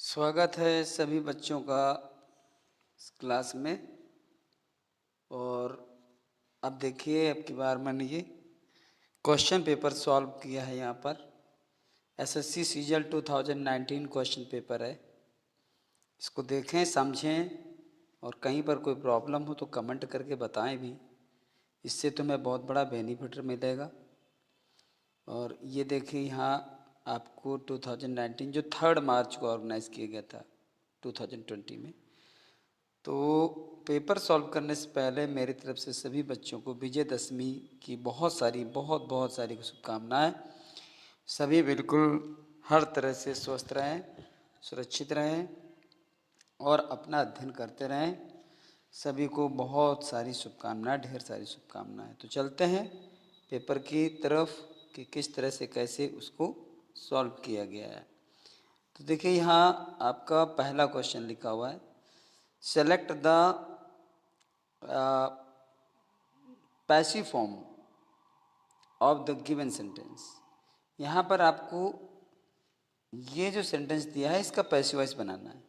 स्वागत है सभी बच्चों का इस क्लास में। और अब देखिए, अब की बार मैंने ये क्वेश्चन पेपर सॉल्व किया है। यहाँ पर एसएससी सीजीएल 2019 क्वेश्चन पेपर है। इसको देखें, समझें और कहीं पर कोई प्रॉब्लम हो तो कमेंट करके बताएं भी। इससे तुम्हें बहुत बड़ा बेनिफिट मिलेगा। और ये देखिए, यहाँ आपको 2019 जो 3 मार्च को ऑर्गेनाइज़ किया गया था 2020 में। तो पेपर सॉल्व करने से पहले मेरी तरफ से सभी बच्चों को विजयदशमी की बहुत सारी शुभकामनाएं। सभी बिल्कुल हर तरह से स्वस्थ रहें, सुरक्षित रहें और अपना अध्ययन करते रहें। सभी को बहुत सारी शुभकामनाएं, ढेर सारी शुभकामनाएं। तो चलते हैं पेपर की तरफ कि किस तरह से कैसे उसको सॉल्व किया गया है। तो देखिए, यहाँ आपका पहला क्वेश्चन लिखा हुआ है, select the passive form of the given sentence. यहाँ पर आपको ये जो सेंटेंस दिया है इसका पैसिव वॉइस बनाना है।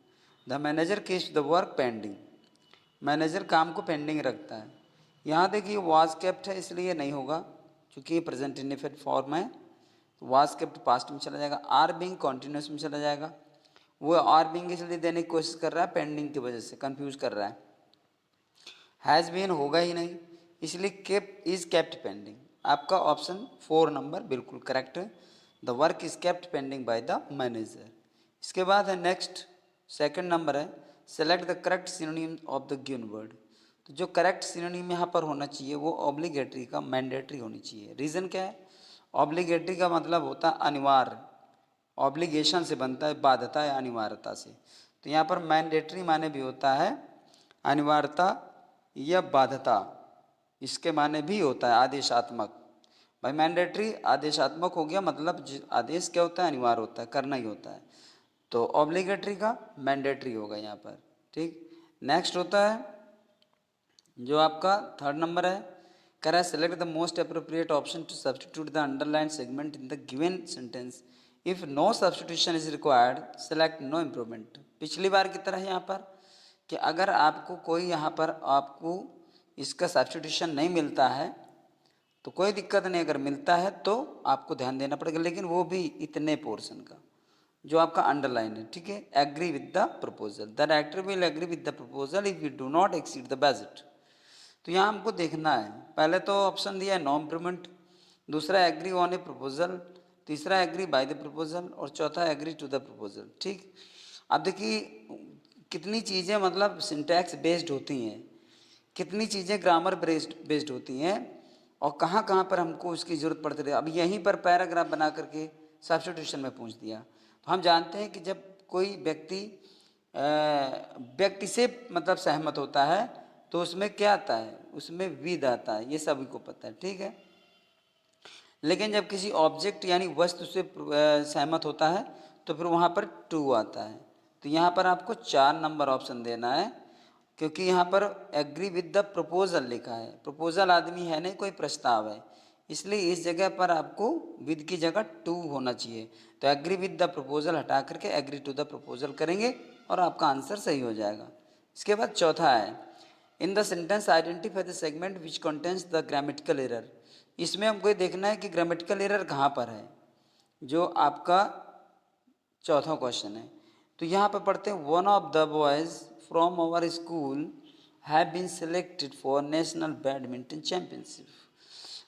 The manager keeps the work pending. Manager काम को पेंडिंग रखता है। यहाँ देखिए वाज केप्ट है, इसलिए नहीं होगा क्योंकि ये प्रेजेंट इंडेफिनिट फॉर्म है। तो वाज केप्ट पास्ट में चला जाएगा, आर बीइंग कॉन्टिन्यूस में चला जाएगा। वो आर बीइंग इसलिए देने की कोशिश कर रहा है, पेंडिंग की वजह से कंफ्यूज कर रहा है। हैज़ बीन होगा ही नहीं, इसलिए केप्ट इज केप्ट पेंडिंग। आपका ऑप्शन 4 नंबर बिल्कुल करेक्ट है। The work is kept pending by the manager. इसके बाद है नेक्स्ट, सेकंड नंबर है, select the correct synonym of the given word. तो जो करेक्ट सिनोनिम यहाँ पर होना चाहिए वो ऑब्लिगेटरी का मैंडेटरी होनी चाहिए। रीज़न क्या है? ऑब्लिगेटरी का मतलब होता है अनिवार्य, ऑब्लिगेशन से बनता है, बाध्यता या अनिवार्यता से। तो यहाँ पर मैंडेटरी माने भी होता है अनिवार्यता या बाध्यता, इसके माने भी होता है आदेशात्मक। भाई मैंडेटरी आदेशात्मक हो गया, मतलब आदेश क्या होता है? अनिवार्य होता है, करना ही होता है। तो ऑब्लिगेटरी का मैंडेटरी होगा यहाँ पर। ठीक, नेक्स्ट होता है जो आपका थर्ड नंबर है, करें select the most appropriate option to substitute the underline segment in the given sentence. If no substitution is required select no improvement. पिछली बार की तरह यहाँ पर कि अगर आपको कोई यहाँ पर आपको इसका सब्सटीट्यूशन नहीं मिलता है तो कोई दिक्कत नहीं, अगर मिलता है तो आपको ध्यान देना पड़ेगा, लेकिन वो भी इतने पोर्शन का जो आपका अंडरलाइन है। ठीक है, agree with the proposal, the director will agree with the proposal if you do not exceed the budget. तो यहाँ हमको देखना है, पहले तो ऑप्शन दिया है नो इम्प्रूवमेंट, दूसरा एग्री ऑन ए प्रपोजल, तीसरा एग्री बाय द प्रपोजल और चौथा एग्री टू द प्रपोजल। ठीक, अब देखिए कितनी चीज़ें मतलब सिंटैक्स बेस्ड होती हैं, कितनी चीज़ें ग्रामर बेस्ड होती हैं और कहाँ कहाँ पर हमको उसकी ज़रूरत पड़ती है। अब यहीं पर पैराग्राफ बना करके सब्स्टिट्यूशन में पूछ दिया। तो हम जानते हैं कि जब कोई व्यक्ति से मतलब सहमत होता है तो उसमें क्या आता है? उसमें विद आता है, ये सभी को पता है। ठीक है, लेकिन जब किसी ऑब्जेक्ट यानी वस्तु से सहमत होता है तो फिर वहाँ पर टू आता है। तो यहाँ पर आपको 4 नंबर ऑप्शन देना है, क्योंकि यहाँ पर एग्री विद द प्रपोजल लिखा है। प्रपोजल आदमी है नहीं, कोई प्रस्ताव है, इसलिए इस जगह पर आपको विद की जगह टू होना चाहिए। तो एग्री विद द प्रपोजल हटा करके एग्री टू द प्रपोजल करेंगे और आपका आंसर सही हो जाएगा। इसके बाद चौथा है, in the sentence identify the segment which contains the grammatical error. इसमें हमको ये देखना है कि ग्रामेटिकल एरर कहाँ पर है, जो आपका चौथा क्वेश्चन है। तो यहाँ पर पढ़ते हैं, one of the boys from our school have been selected for national badminton championship.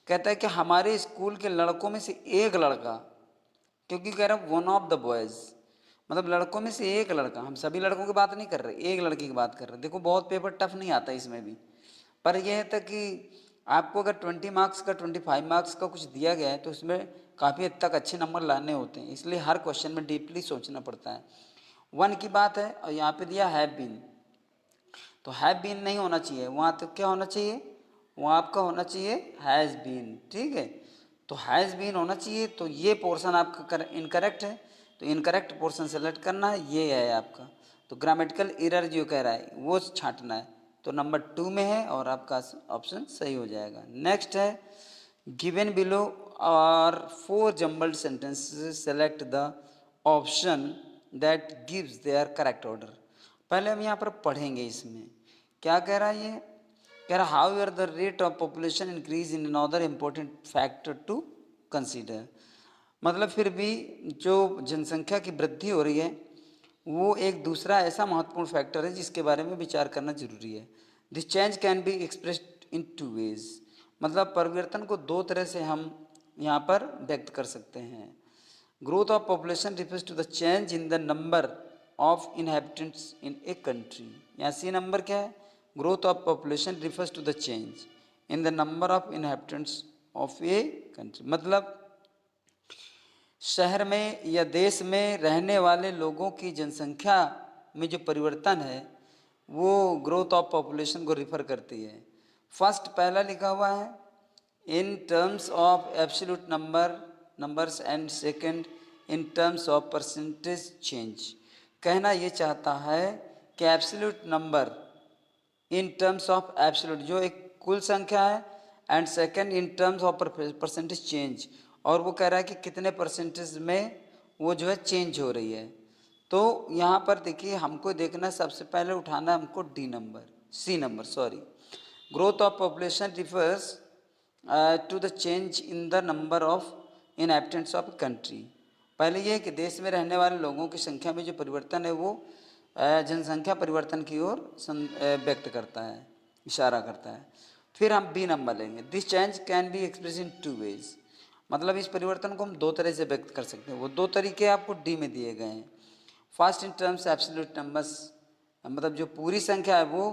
कहता है कि हमारे स्कूल के लड़कों में से एक लड़का, क्योंकि कह रहा है वन ऑफ द बॉयज मतलब लड़कों में से एक लड़का, हम सभी लड़कों की बात नहीं कर रहे, एक लड़की की बात कर रहे। देखो बहुत पेपर टफ नहीं आता इसमें भी, पर यह था कि आपको अगर 20 मार्क्स का 25 मार्क्स का कुछ दिया गया है तो उसमें काफ़ी हद तक अच्छे नंबर लाने होते हैं, इसलिए हर क्वेश्चन में डीपली सोचना पड़ता है। वन की बात है और यहाँ पे दिया हैव बीन, तो हैव बीन नहीं होना चाहिए, वहाँ तो क्या होना चाहिए? वहाँ आपका होना चाहिए हैज़ बीन। ठीक है, तो हैज़ बीन होना चाहिए, तो ये पोर्शन आपका इनकरेक्ट है, तो इनकरेक्ट पोर्शन सेलेक्ट करना है, ये है आपका। तो ग्रामेटिकल एरर जो कह रहा है वो छांटना है, तो नंबर 2 में है और आपका ऑप्शन सही हो जाएगा। नेक्स्ट है, गिवन बिलो और 4 jumbled sentences select the option that gives their correct order। पहले हम यहाँ पर पढ़ेंगे इसमें क्या कह रहा है ये, कह रहा how are the rate of population increase in another important factor to consider. मतलब फिर भी जो जनसंख्या की वृद्धि हो रही है वो एक दूसरा ऐसा महत्वपूर्ण फैक्टर है जिसके बारे में विचार करना जरूरी है। This change can be expressed in two ways. मतलब परिवर्तन को दो तरह से हम यहाँ पर व्यक्त कर सकते हैं। Growth of population refers to the change in the number of inhabitants in a country. यहाँ सी नंबर क्या है, growth of population refers to the change in the number of inhabitants of a country. मतलब शहर में या देश में रहने वाले लोगों की जनसंख्या में जो परिवर्तन है वो ग्रोथ ऑफ पॉपुलेशन को रिफर करती है। फर्स्ट पहला लिखा हुआ है in terms of absolute numbers and second in terms of percentage change. कहना ये चाहता है कि absolute number in terms of absolute जो एक कुल संख्या है, and second in terms of percentage change, और वो कह रहा है कि कितने परसेंटेज में वो जो है चेंज हो रही है। तो यहाँ पर देखिए हमको देखना सबसे पहले उठाना हमको C number growth of population refers to the change in the number of inhabitants of country. पहले ये है कि देश में रहने वाले लोगों की संख्या में जो परिवर्तन है वो जनसंख्या परिवर्तन की ओर व्यक्त करता है, इशारा करता है। फिर हम बी नंबर लेंगे, this change can be express in two ways. मतलब इस परिवर्तन को हम दो तरह से व्यक्त कर सकते हैं, वो दो तरीके आपको डी में दिए गए हैं। First in terms absolute numbers, मतलब जो पूरी संख्या है वो,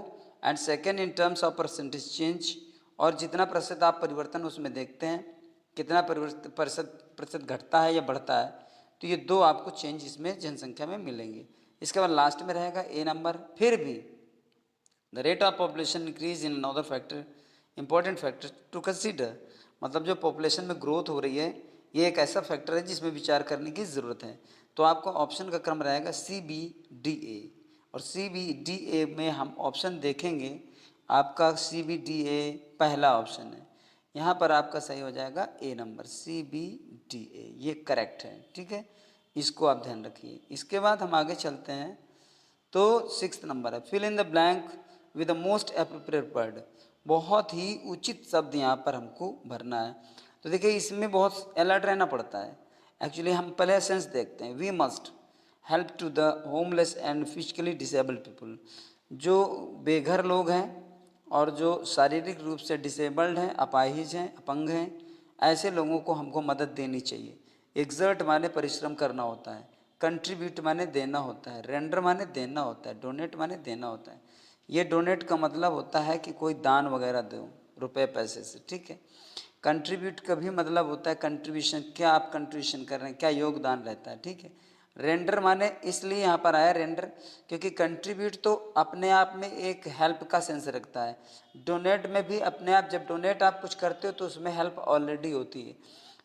and second in terms of percentage change, और जितना प्रतिशत आप परिवर्तन उसमें देखते हैं कितना प्रतिशत घटता है या बढ़ता है, तो ये दो आपको चेंज इसमें जनसंख्या में मिलेंगे। इसके बाद लास्ट में रहेगा ए नंबर। फिर भी the rate of population increase in another factor important factor to consider. मतलब जो पॉपुलेशन में ग्रोथ हो रही है ये एक ऐसा फैक्टर है जिसमें विचार करने की ज़रूरत है। तो आपको ऑप्शन का क्रम रहेगा सी बी डी ए, और सी बी डी ए में हम ऑप्शन देखेंगे आपका सी बी डी ए पहला ऑप्शन है। यहाँ पर आपका सही हो जाएगा A number C B D A, ये करेक्ट है। ठीक है, इसको आप ध्यान रखिए। इसके बाद हम आगे चलते हैं तो 6 नंबर है fill in the blank with the most appropriate word. बहुत ही उचित शब्द यहाँ पर हमको भरना है। तो देखिए इसमें बहुत अलर्ट रहना पड़ता है। एक्चुअली हम पहले सेंस देखते हैं, we must help to the homeless and physically disabled people. जो बेघर लोग हैं और जो शारीरिक रूप से डिसेबल्ड हैं, अपाहिज हैं, अपंग हैं, ऐसे लोगों को हमको मदद देनी चाहिए। एग्जर्ट माने परिश्रम करना होता है, कंट्रीब्यूट माने देना होता है, रेंडर माने देना होता है, डोनेट माने देना होता है। ये डोनेट का मतलब होता है कि कोई दान वगैरह दो रुपए पैसे से। ठीक है, कंट्रीब्यूट का भी मतलब होता है कंट्रीब्यूशन, क्या आप कंट्रीब्यूशन कर रहे हैं, क्या योगदान रहता है। ठीक है, रेंडर माने इसलिए यहाँ पर आया रेंडर क्योंकि कंट्रीब्यूट तो अपने आप में एक हेल्प का सेंस रखता है। डोनेट में भी अपने आप, जब डोनेट आप कुछ करते हो तो उसमें हेल्प ऑलरेडी होती है।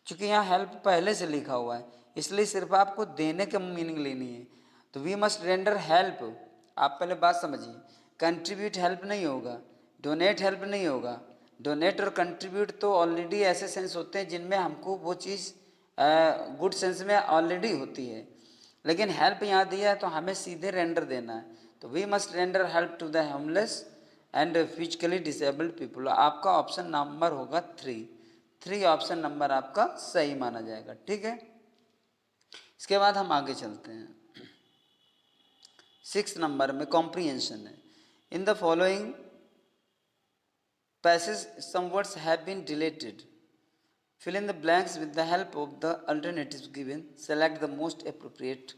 क्योंकि यहाँ हेल्प पहले से लिखा हुआ है इसलिए सिर्फ आपको देने का मीनिंग लेनी है। तो वी मस्ट रेंडर हेल्प, आप पहले बात समझिए, कंट्रीब्यूट हेल्प नहीं होगा, डोनेट हेल्प नहीं होगा। डोनेट और कंट्रीब्यूट तो ऑलरेडी ऐसे सेंस होते हैं जिनमें हमको वो चीज़ गुड सेंस में ऑलरेडी होती है। लेकिन हेल्प यहाँ दिया है तो हमें सीधे रेंडर देना है। तो we must render help to the homeless and physically disabled people. आपका ऑप्शन नंबर होगा 3 ऑप्शन नंबर आपका सही माना जाएगा। ठीक है, इसके बाद हम आगे चलते हैं। 6 नंबर में कॉम्प्रीहेंशन है। In the following passage some words have been deleted, fill in the blanks with the help of the alternatives given, select the most appropriate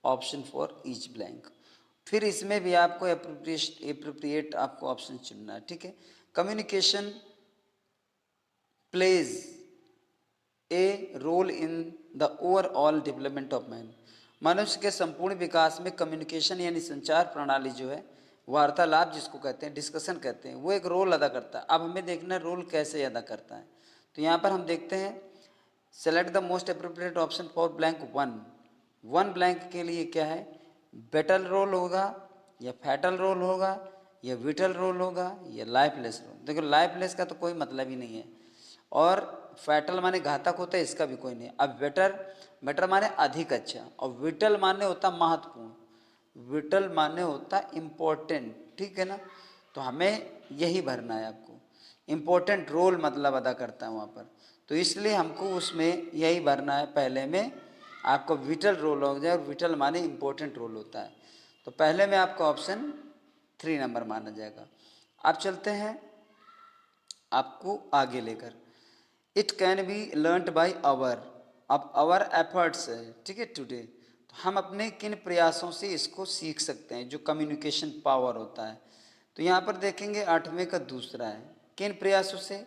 option for each blank। फिर इसमें भी आपको एप्रोप्रिएट आपको option चुनना है। ठीक है, communication plays a role in the overall development of man. मनुष्य के संपूर्ण विकास में कम्युनिकेशन यानी संचार प्रणाली जो है, वार्तालाप जिसको कहते हैं, डिस्कशन कहते हैं, वो एक रोल अदा करता है। अब हमें देखना है रोल कैसे अदा करता है। तो यहाँ पर हम देखते हैं select the most appropriate option for blank 1 blank के लिए क्या है, बेटल रोल होगा या फैटल रोल होगा या विटल रोल होगा या लाइफलेस रोल। देखो लाइफलेस का तो कोई मतलब ही नहीं है, और फैटल माने घातक होता है, इसका भी कोई नहीं। अब बेटर, बेटर माने अधिक अच्छा, और विटल माने होता महत्वपूर्ण, विटल माने होता इम्पोर्टेंट, ठीक है ना। तो हमें यही भरना है आपको, इम्पोर्टेंट रोल मतलब अदा करता है वहाँ पर, तो इसलिए हमको उसमें यही भरना है। पहले में आपको विटल रोल हो जाए, और विटल माने इम्पोर्टेंट रोल होता है, तो पहले में आपका ऑप्शन 3 नंबर माना जाएगा। अब चलते हैं आपको आगे लेकर, it can be learned by our, अब आवर एफर्ट्स है, ठीक है, टुडे, तो हम अपने किन प्रयासों से इसको सीख सकते हैं, जो कम्युनिकेशन पावर होता है। तो यहाँ पर देखेंगे 8वें का दूसरा है, किन प्रयासों से।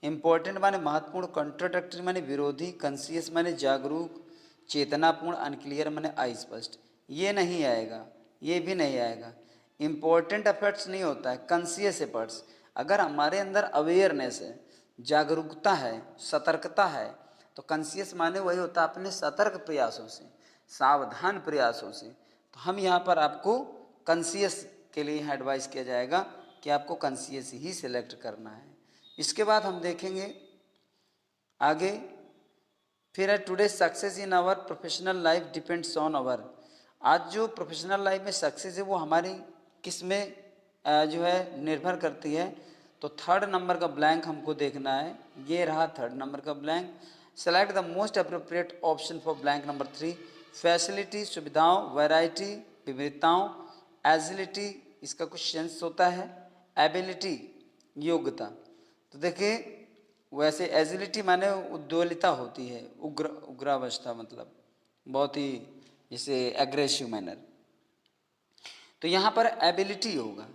इम्पोर्टेंट माने महत्वपूर्ण, कंट्रोडक्टरी माने विरोधी, कंसियस माने जागरूक, चेतनापूर्ण, अनक्लियर माने अस्पष्ट। ये नहीं आएगा, ये भी नहीं आएगा। इम्पोर्टेंट एफर्ट्स नहीं होता है, कंसियस एफर्ट्स। अगर हमारे अंदर अवेयरनेस है, जागरूकता है, सतर्कता है, तो कंसियस माने वही होता है अपने सतर्क प्रयासों से, सावधान प्रयासों से। तो हम यहाँ पर आपको कंसियस के लिए एडवाइस किया जाएगा कि आपको कंसियस ही सिलेक्ट करना है। इसके बाद हम देखेंगे आगे, फिर है today success in our professional life depends on our, आज जो प्रोफेशनल लाइफ में सक्सेस है वो हमारी किस में जो है निर्भर करती है। तो 3rd नंबर का ब्लैंक हमको देखना है, ये रहा 3rd नंबर का blank. Select the most appropriate option for blank number 3, facility सुविधाओं, वैरायटी विविधताओं, एजिलिटी इसका कुछ सेंस होता है, एबिलिटी योग्यता। तो देखिए वैसे एजिलिटी माने उद्वेलिता होती है, उग्रावस्था, मतलब बहुत ही जैसे एग्रेसिव मैनर। तो यहाँ पर एबिलिटी होगा,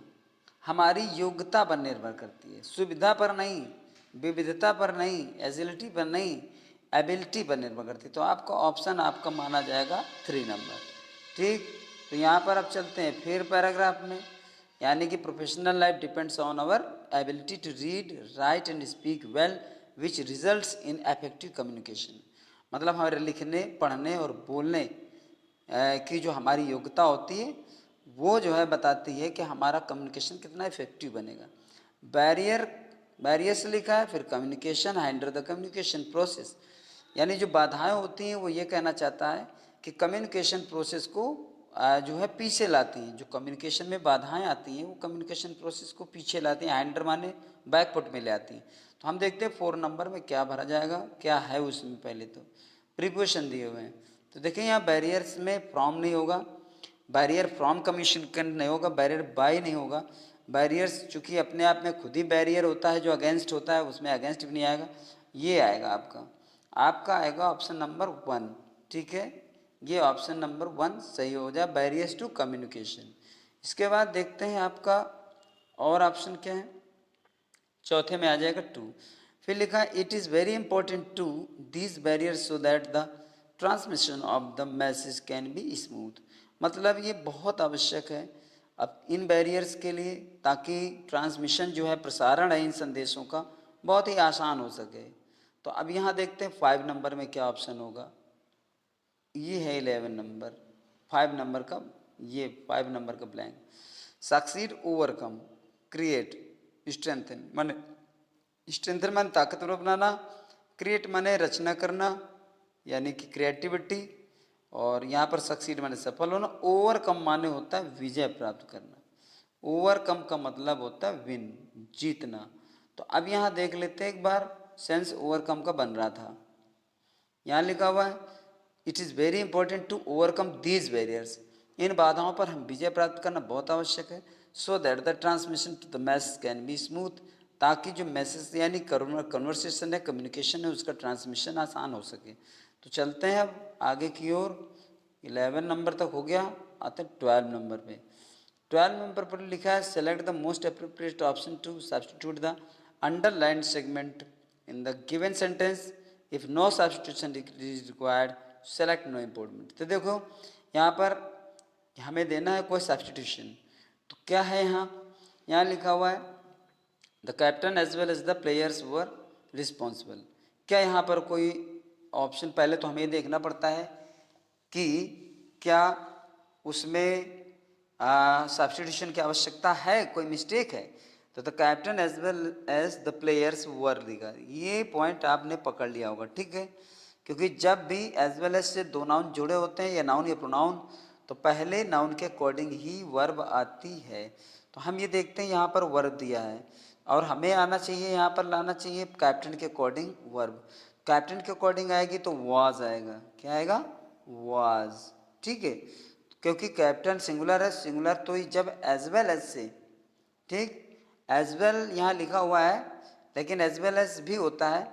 हमारी योग्यता पर निर्भर करती है, सुविधा पर नहीं, विविधता पर नहीं, एजिलिटी पर नहीं, एबिलिटी पर निर्भर करती है। तो आपका ऑप्शन आपका माना जाएगा 3 नंबर, ठीक। तो यहाँ पर अब चलते हैं फिर पैराग्राफ में, यानी कि professional life depends on our ability to read, write and speak well which results in effective communication, मतलब हमारे लिखने, पढ़ने और बोलने की जो हमारी योग्यता होती है वो जो है बताती है कि हमारा कम्युनिकेशन कितना इफेक्टिव बनेगा। बैरियर, बैरियर से लिखा है, फिर communication, handle the communication process, यानी जो बाधाएं होती हैं वो ये कहना चाहता है कि कम्युनिकेशन प्रोसेस को जो है पीछे लाती हैं, जो कम्युनिकेशन में बाधाएं आती हैं वो कम्युनिकेशन प्रोसेस को पीछे लाती हैं, हैंडल माने बैकफुट में ले आती हैं। तो हम देखते हैं 4 नंबर में क्या भरा जाएगा, क्या है उसमें। पहले तो प्रीपोजिशन दिए हुए हैं, तो देखें यहाँ बैरियर्स में फ्रॉम नहीं होगा, बैरियर फ्रॉम कम्युनिकेशन नहीं होगा, बैरियर बाय नहीं होगा। बैरियर्स चूँकि अपने आप में खुद ही बैरियर होता है, जो अगेंस्ट होता है उसमें अगेंस्ट भी नहीं आएगा, ये आएगा आपका, आपका आएगा ऑप्शन नंबर 1, ठीक है। ये ऑप्शन नंबर 1 सही हो जाए, बैरियर्स टू कम्युनिकेशन। इसके बाद देखते हैं आपका और ऑप्शन क्या है, चौथे में आ जाएगा 2, फिर लिखा है it is very important to these barriers so that the transmission of the message can be smooth, मतलब ये बहुत आवश्यक है अब इन बैरियर्स के लिए, ताकि ट्रांसमिशन जो है, प्रसारण है इन संदेशों का, बहुत ही आसान हो सके। तो अब यहाँ देखते हैं 5 नंबर में क्या ऑप्शन होगा, ये है 11 नंबर, 5 नंबर का, ये 5 नंबर का blank. Succeed, overcome, create, strengthen, माने स्ट्रेंथन माने ताकतवर बनाना, क्रिएट माने रचना करना यानी कि क्रिएटिविटी, और यहाँ पर सक्सीड माने सफल होना, ओवरकम माने होता है विजय प्राप्त करना, ओवरकम का मतलब होता है विन, जीतना। तो अब यहाँ देख लेते हैं एक बार, सेंस ओवरकम का बन रहा था, यहाँ लिखा हुआ है it is very important to overcome these barriers, इन बाधाओं पर हम विजय प्राप्त करना बहुत आवश्यक है, so that the transmission to the message can be smooth, ताकि जो मैसेज यानी कन्वर्सेशन है, कम्युनिकेशन है, उसका ट्रांसमिशन आसान हो सके। तो चलते हैं अब आगे की ओर, 11 नंबर तक हो गया, आते हैं 12 नंबर पे। 12 नंबर पर लिखा है select the most appropriate option to substitute the underlined segment in the given sentence, if no substitution is required select no improvement. तो देखो यहाँ पर हमें देना है कोई सब्स्टिट्यूशन, तो क्या है यहाँ लिखा हुआ है the captain as well as the players were responsible. क्या यहाँ पर कोई ऑप्शन, पहले तो हमें देखना पड़ता है कि क्या उसमें सब्स्टिट्यूशन की आवश्यकता है, कोई मिस्टेक है। तो the captain as well as the players were लिखा, ये पॉइंट आपने पकड़ लिया होगा, ठीक है। क्योंकि जब भी एज वेल एज से दो नाउन जुड़े होते हैं या नाउन या प्रोनाउन, तो पहले नाउन के अकॉर्डिंग ही वर्ब आती है। तो हम ये देखते हैं यहाँ पर वर्ब दिया है और हमें आना चाहिए, यहाँ पर लाना चाहिए कैप्टन के अकॉर्डिंग वर्ब। कैप्टन के अकॉर्डिंग आएगी तो वाज आएगा, क्या आएगा, वाज, ठीक है। क्योंकि कैप्टन सिंगुलर है, सिंगुलर तो ही जब एज वेल एज से, ठीक, एज वेल यहाँ लिखा हुआ है लेकिन एज वेल एज भी होता है।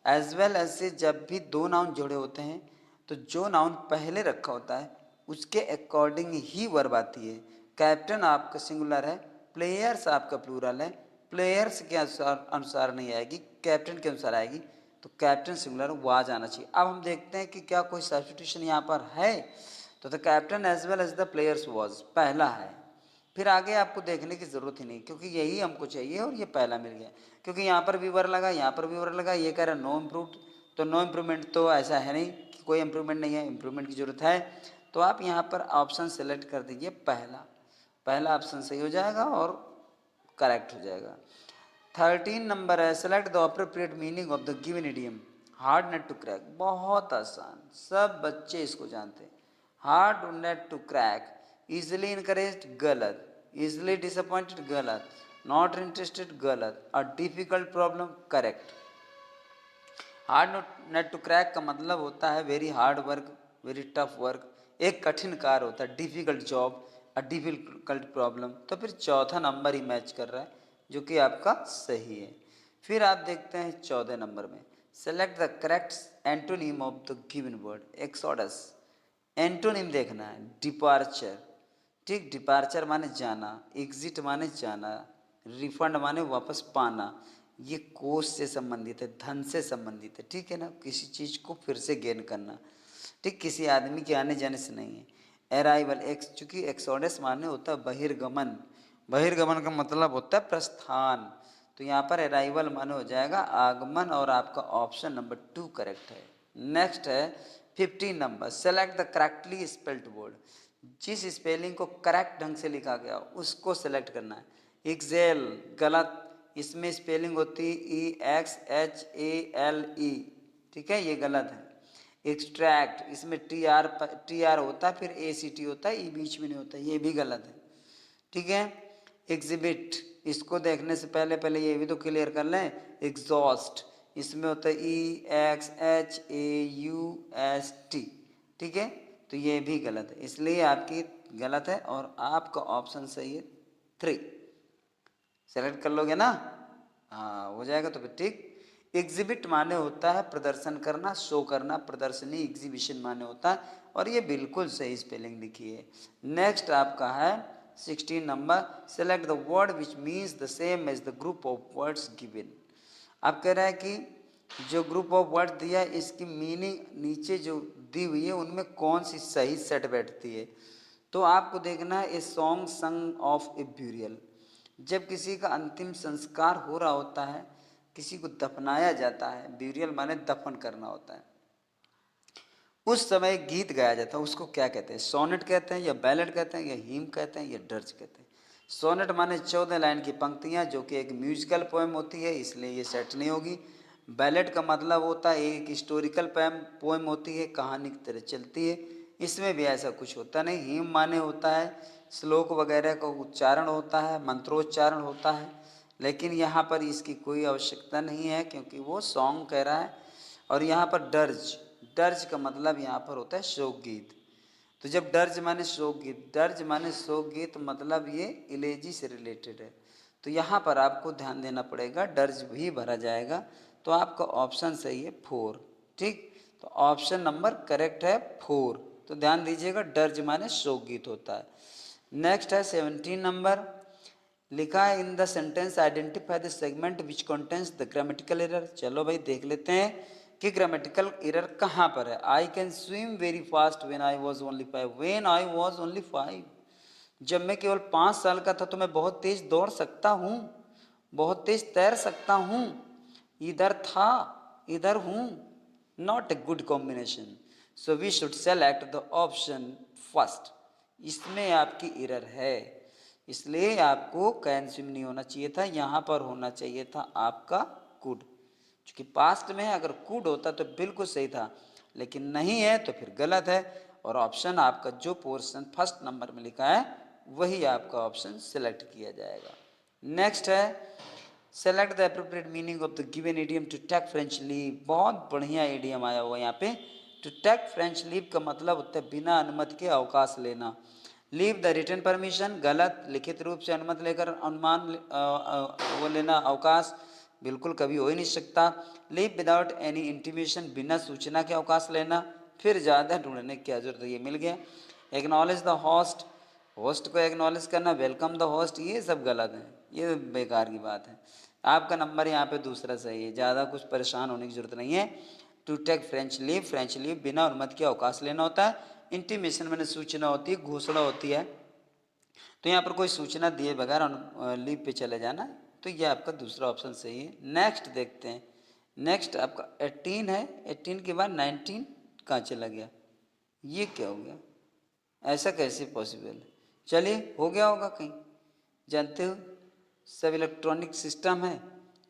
एज वेल एज से जब भी दो नाउन जुड़े होते हैं तो जो नाउन पहले रखा होता है उसके अकॉर्डिंग ही वर्ब आती है। कैप्टन आपका सिंगुलर है, प्लेयर्स आपका प्लूरल है, प्लेयर्स के अनुसार नहीं आएगी, कैप्टन के अनुसार आएगी, तो कैप्टन सिंगुलर वाज आना चाहिए। अब हम देखते हैं कि क्या कोई सब्स्टिट्यूशन यहाँ पर है। तो the captain as well as the players was पहला है, फिर आगे आपको देखने की ज़रूरत ही नहीं क्योंकि यही हमको चाहिए और ये पहला मिल गया। क्योंकि यहाँ पर भी वर लगा, यहाँ पर भी वर लगा, ये कह रहा है नो इम्प्रूव्ड, तो नो इम्प्रूवमेंट तो ऐसा है नहीं कि कोई इम्प्रूवमेंट नहीं है, इम्प्रूवमेंट की ज़रूरत है। तो आप यहाँ पर ऑप्शन सेलेक्ट कर दीजिए पहला, पहला ऑप्शन सही हो जाएगा और करेक्ट हो जाएगा। 13 नंबर है, select the appropriate meaning of the given idiom. Hard nut to crack, बहुत आसान, सब बच्चे इसको जानते हैं। Hard nut to crack, easily encouraged गलत, इजिली डिसअपॉइंटेड गलत, नॉट इंटरेस्टेड गलत, a difficult problem correct. Hard nut to crack का मतलब होता है very hard work, very tough work, एक कठिन कार्य होता है, difficult job, a difficult problem. तो फिर चौथा नंबर ही मैच कर रहा है जो कि आपका सही है। फिर आप देखते हैं 14 नंबर में, select the correct antonym of the given word. Exodus, antonym देखना है, डिपार्चर, ठीक, डिपार्चर माने जाना, एग्जिट माने जाना, रिफंड माने वापस पाना, ये कोष से संबंधित है, धन से संबंधित है, ठीक है ना, किसी चीज़ को फिर से गेन करना, ठीक, किसी आदमी के आने जाने से नहीं है। अराइवल, एक्स, चूंकि एक्सोडस माने होता है बहिर्गमन, बहिर्गमन का मतलब होता है प्रस्थान, तो यहाँ पर अराइवल माने हो जाएगा आगमन और आपका ऑप्शन नंबर 2 करेक्ट है। नेक्स्ट है 15 number, select the correctly spelled word. जिस स्पेलिंग को करेक्ट ढंग से लिखा गया उसको सेलेक्ट करना है। एक्सेल गलत, इसमें स्पेलिंग होती है EXHALE, ठीक है, ये गलत है। एक्सट्रैक्ट, इसमें टी आर होता है, फिर ACT होता है, ई बीच में नहीं होता, ये भी गलत है, ठीक है। एग्जिबिट, इसको देखने से पहले पहले ये भी तो क्लियर कर लें। एग्जॉस्ट, इसमें होता है EXHAUST, ठीक है, तो ये भी गलत है, इसलिए आपकी गलत है और आपका ऑप्शन सही है 3। सेलेक्ट कर लोगे ना, हाँ हो जाएगा तो फिर ठीक। एग्जिबिट माने होता है प्रदर्शन करना, शो करना, प्रदर्शनी एग्जीबिशन माने होता है, और ये बिल्कुल सही स्पेलिंग लिखी है। नेक्स्ट आपका है 16 number, select the word which means the same as the group of words given. आप कह रहे हैं कि जो ग्रुप ऑफ वर्ड दिया है इसकी मीनिंग नीचे जो दी हुई है उनमें कौन सी सही सेट बैठती है। तो आपको देखना है ए सॉन्ग संग ऑफ ए ब्यूरियल, जब किसी का अंतिम संस्कार हो रहा होता है, किसी को दफनाया जाता है, ब्यूरियल माने दफन करना होता है, उस समय गीत गाया जाता है, उसको क्या कहते हैं, सोनेट कहते हैं या बैलेड कहते हैं या हीम कहते हैं या डर्ज कहते हैं। सोनेट माने 14 लाइन की पंक्तियां जो कि एक म्यूजिकल पोएम होती है, इसलिए ये सेट नहीं होगी। बैलेड का मतलब होता है एक हिस्टोरिकल पोएम होती है, कहानी की तरह चलती है, इसमें भी ऐसा कुछ होता नहीं। हीम माने होता है श्लोक वगैरह का उच्चारण होता है, मंत्रोच्चारण होता है, लेकिन यहाँ पर इसकी कोई आवश्यकता नहीं है क्योंकि वो सॉन्ग कह रहा है। और यहाँ पर डर्ज, डर्ज का मतलब यहाँ पर होता है शोक गीत। तो जब डर्ज माने शोक गीत, डर्ज माने शोक गीत, मतलब ये इलेजी से रिलेटेड है, तो यहाँ पर आपको ध्यान देना पड़ेगा, डर्ज भी भरा जाएगा। तो आपका ऑप्शन सही है 4, ठीक, तो ऑप्शन नंबर करेक्ट है 4। तो ध्यान दीजिएगा, डर्ज माने शोक गीत होता है। नेक्स्ट है 17 नंबर, लिखा है in the sentence identify the segment which contains the grammatical error. चलो भाई देख लेते हैं कि ग्रामेटिकल एरर कहाँ पर है। I can swim very fast when I was only 5, when I was only 5, जब मैं केवल 5 साल का था तो मैं बहुत तेज दौड़ सकता हूँ, बहुत तेज तैर सकता हूँ। इधर था, इधर हूँ, not a good combination, so we should select the option first. इसमें आपकी एरर है, इसलिए आपको कैन स्विम नहीं होना चाहिए था, यहाँ पर होना चाहिए था आपका कुड। क्योंकि पास्ट में अगर कुड होता तो बिल्कुल सही था, लेकिन नहीं है तो फिर गलत है। और ऑप्शन आपका जो पोर्शन फर्स्ट नंबर में लिखा है वही आपका ऑप्शन सिलेक्ट किया जाएगा। नेक्स्ट है select the appropriate meaning of the given idiom to take French leave. बहुत बढ़िया इडियम आया हुआ है यहाँ पे। टू टेक फ्रेंच लीव का मतलब होता है बिना अनुमति के अवकाश लेना। लीव द रिटन परमिशन, गलत। लिखित रूप से अनुमति लेकर वो लेना अवकाश, बिल्कुल कभी हो ही नहीं सकता। लीव विदाउट एनी इंटीमेशन, बिना सूचना के अवकाश लेना, फिर ज़्यादा ढूंढने की क्या जरूरत है, ये मिल गया। एक्नॉलेज द होस्ट, होस्ट को एक्नॉलेज करना, वेलकम द होस्ट, ये सब गलत है, ये बेकार की बात है। आपका नंबर यहाँ पे दूसरा सही है, ज़्यादा कुछ परेशान होने की जरूरत नहीं है। To take French leave, French leave बिना अनुमति के अवकाश लेना होता है। इंटीमेशन मैंने सूचना होती है, घोषणा होती है। तो यहाँ पर कोई सूचना दिए बगैर लीव पे चले जाना, तो ये आपका दूसरा ऑप्शन सही है। नेक्स्ट देखते हैं। नेक्स्ट आपका 18 है, 18 के बाद 19 कहाँ चला गया, ये क्या हो गया, ऐसा कैसे पॉसिबल। चलिए हो गया होगा कहीं, जानते हो सब इलेक्ट्रॉनिक सिस्टम है,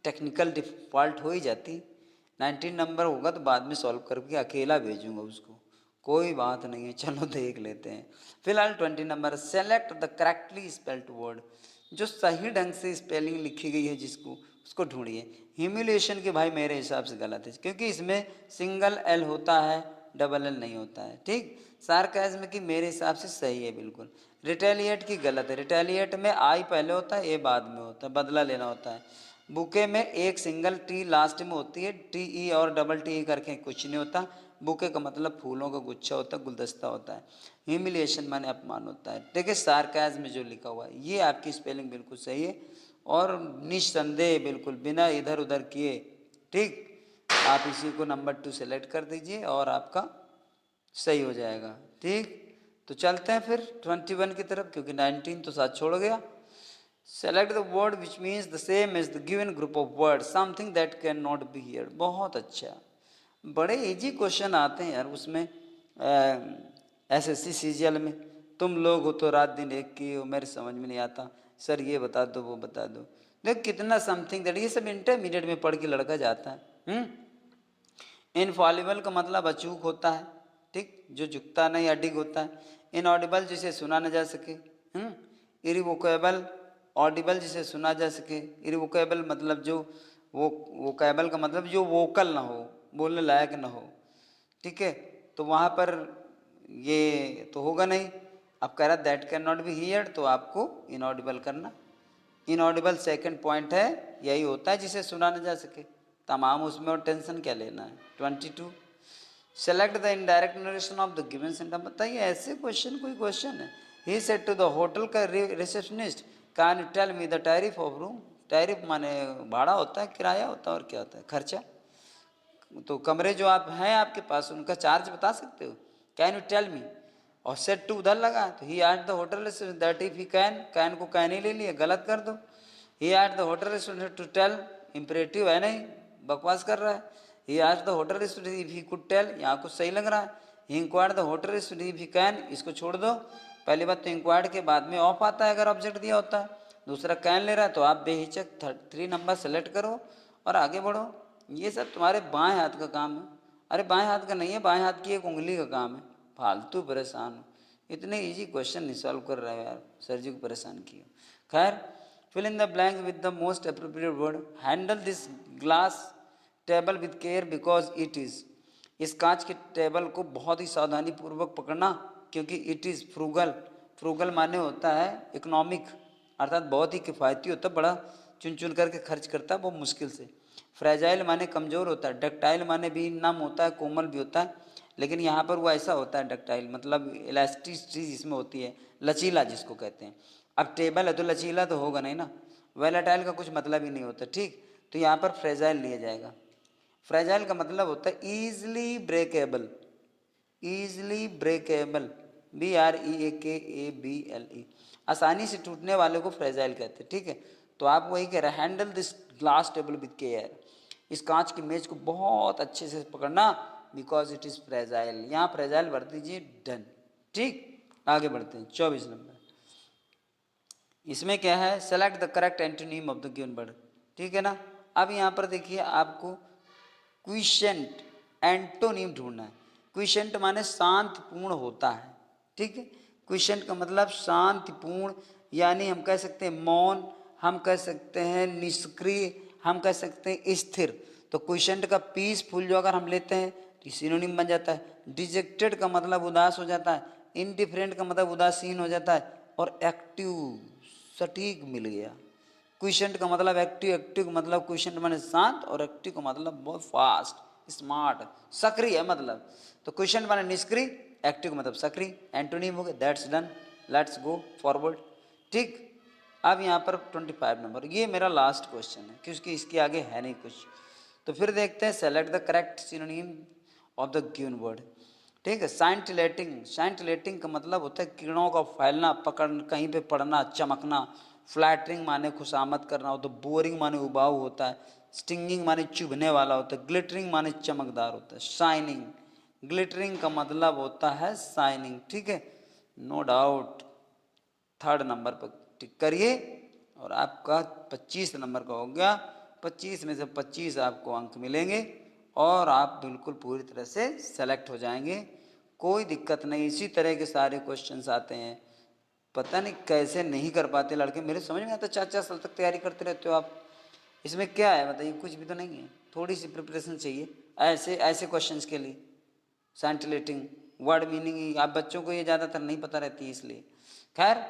टेक्निकल डिफॉल्ट हो ही जाती। 19 नंबर होगा तो बाद में सॉल्व करके अकेला भेजूंगा उसको, कोई बात नहीं है, चलो देख लेते हैं। फिलहाल 20 number, select the correctly spelled word. जो सही ढंग से स्पेलिंग लिखी गई है जिसको, उसको ढूंढिए। ह्यूमिलेशन के भाई मेरे हिसाब से गलत है, क्योंकि इसमें सिंगल एल होता है, डबल एल नहीं होता है, ठीक। सार्काज्म की मेरे हिसाब से सही है बिल्कुल। रिटेलिएट की गलत है, रिटेलिएट में आई पहले होता है, ए बाद में होता है, बदला लेना होता है। बुके में एक सिंगल टी लास्ट में होती है, टी ई और डबल टी ई करके कुछ नहीं होता। बुके का मतलब फूलों का गुच्छा होता है, गुलदस्ता होता है। ह्यूमिलिएशन माने अपमान होता है। देखिए सार्काज्म में जो लिखा हुआ है ये आपकी स्पेलिंग बिल्कुल सही है, और निस्संदेह बिल्कुल बिना इधर उधर किए, ठीक। आप इसी को नंबर 2 सेलेक्ट कर दीजिए और आपका सही हो जाएगा, ठीक। तो चलते हैं फिर 21 की तरफ, क्योंकि 19 तो साथ छोड़ गया। Select the word which means the same as the given group of word, something that can not be here. बहुत अच्छा, बड़े इजी क्वेश्चन आते हैं यार उसमें। एसएससी सीजीएल में तुम लोग हो तो रात दिन एक की हो, मेरे समझ में नहीं आता सर, ये बता दो वो बता दो। देख कितना समथिंग दैट, ये सब इंटरमीडिएट में पढ़ के लड़का जाता है। इनफॉलिबल का मतलब अचूक होता है, ठीक, जो झुकता नहीं, अडिग होता है। इनऑडिबल जिसे सुना न जा सके। इरिवोकेबल, ऑडिबल जिसे सुना जा सके। इरिवोकेबल मतलब जो वोकेबल का मतलब जो वोकल ना हो, बोलने लायक ना हो, ठीक है। तो वहाँ पर ये तो होगा नहीं। अब कह रहा that can not B heard, तो आपको इनऑडिबल करना। इनऑडिबल सेकंड पॉइंट है, यही होता है जिसे सुना न जा सके, तमाम उसमें, और टेंशन क्या लेना है। 22 select the indirect narration of the given sentence. बताइए ऐसे क्वेश्चन कोई क्वेश्चन है। He said to the hotel का receptionist can you tell me the tariff of room. Tariff माने भाड़ा होता है, किराया होता है, और क्या होता है, खर्चा। तो कमरे जो आप हैं आपके पास उनका चार्ज बता सकते हो, कैन यू टेल मी। और सेट टू उधर लगा, तो he at the hotel that if he can को कैन ही ले लिया, गलत कर दो। He at the hotel to tell, imperative है नहीं, बकवास कर रहा है। He at the hotel if he could tell, यहाँ कुछ सही लग रहा है। He inquired the hotel if he can, इसको छोड़ दो। पहली बात तो इंक्वायर्ड के बाद में ऑफ आता है अगर ऑब्जेक्ट दिया होता है, दूसरा कैन ले रहा है, तो आप बेहिचक 3 नंबर सेलेक्ट करो और आगे बढ़ो। ये सब तुम्हारे बाएं हाथ का काम है। अरे बाएं हाथ का नहीं है, बाएं हाथ की एक उंगली का काम है, फालतू परेशान हो। इतने इजी क्वेश्चन नहीं सॉल्व कर रहे हो यार, सर जी को परेशान किया। खैर, fill in the blank with the most appropriate word. Handle this glass table with care because it is. इस कांच के टेबल को बहुत ही सावधानी पूर्वक पकड़ना, क्योंकि इट इज़ फ्रूगल। फ्रूगल माने होता है इकोनॉमिक, अर्थात बहुत ही किफ़ायती होता है, बड़ा चुन चुन करके खर्च करता है बहुत मुश्किल से। फ्रेजाइल माने कमज़ोर होता है। डक्टाइल माने भी नम होता है, कोमल भी होता है, लेकिन यहाँ पर वो ऐसा होता है डक्टाइल मतलब इलास्टिसिटी जिसमें होती है, लचीला जिसको कहते हैं। अब टेबल है तो लचीला तो होगा नहीं ना, वेलाटाइल का कुछ मतलब ही नहीं होता, ठीक। तो यहाँ पर फ्रेजाइल लिया जाएगा। फ्रेजाइल का मतलब होता है easily breakable, easily breakable, BREAKABLE, आसानी से टूटने वाले को फ्रेजाइल कहते हैं, ठीक है। तो आप वही कह रहे हैं, handle this glass table with care. इस कांच की मेज को बहुत अच्छे से पकड़ना, बिकॉज इट इज़ फ्रेजाइल। यहाँ फ्रेजाइल भर दीजिए, डन, ठीक। आगे बढ़ते हैं 24 नंबर। इसमें क्या है, select the correct antonym of the given word, ठीक है ना। अब यहाँ पर देखिए आपको क्विशेंट एंटोनिम ढूंढना है। क्विशेंट माने शांतिपूर्ण होता है, ठीक है। क्विशेंट का मतलब शांतिपूर्ण, यानी हम कह सकते हैं मौन, हम कह सकते हैं निष्क्रिय, हम कह सकते हैं स्थिर। तो क्विशेंट का पीसफुल जो अगर हम लेते हैं तो सिनोनिम बन जाता है। डिजेक्टेड का मतलब उदास हो जाता है, इनडिफरेंट का मतलब उदासीन हो जाता है, और एक्टिव सटीक मिल गया। क्विशेंट का मतलब एक्टिव, एक्टिव का मतलब क्विशेंट माने शांत, और एक्टिव का मतलब बहुत फास्ट स्मार्ट सक्रिय है मतलब। तो क्विशेंट माने निष्क्रिय, एक्टिव का मतलब सक्रिय। एंटोनिम हो गया, that's done, let's go forward, ठीक। अब यहाँ पर 25 नंबर, ये मेरा लास्ट क्वेश्चन है क्योंकि इसके आगे है नहीं कुछ। तो फिर देखते हैं, select the correct synonym of the given word, ठीक है। साइंटिलेटिंग, साइंटिलेटिंग का मतलब होता है किरणों का फैलना, पकड़ कहीं पे पड़ना, चमकना। फ्लैटरिंग माने खुशामद करना होता है, बोरिंग माने उबाऊ होता है, स्टिंगिंग माने चुभने वाला होता है, ग्लिटरिंग माने चमकदार होता है, शाइनिंग, ग्लिटरिंग का मतलब होता है शाइनिंग, ठीक है। नो डाउट 3rd नंबर पर टिक करिए और आपका 25 नंबर का हो गया। 25 में से 25 आपको अंक मिलेंगे और आप बिल्कुल पूरी तरह से सेलेक्ट हो जाएंगे, कोई दिक्कत नहीं। इसी तरह के सारे क्वेश्चंस आते हैं, पता नहीं कैसे नहीं कर पाते लड़के, मेरे समझ में आता 4-4 साल तक तैयारी करते रहते हो आप। इसमें क्या है बताइए, कुछ भी तो नहीं है, थोड़ी सी प्रिपरेशन चाहिए ऐसे ऐसे क्वेश्चंस के लिए। सैंटिलेटिंग वर्ड मीनिंग आप बच्चों को ये ज़्यादातर नहीं पता रहती है, इसलिए। खैर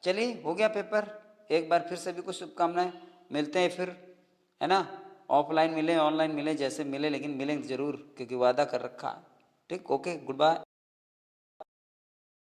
चलिए, हो गया पेपर। एक बार फिर सभी को शुभकामनाएं, मिलते हैं फिर, है ना। ऑफलाइन मिले ऑनलाइन मिले जैसे मिले, लेकिन मिलेंगे ज़रूर क्योंकि वादा कर रखा है, ठीक। Okay, good bye.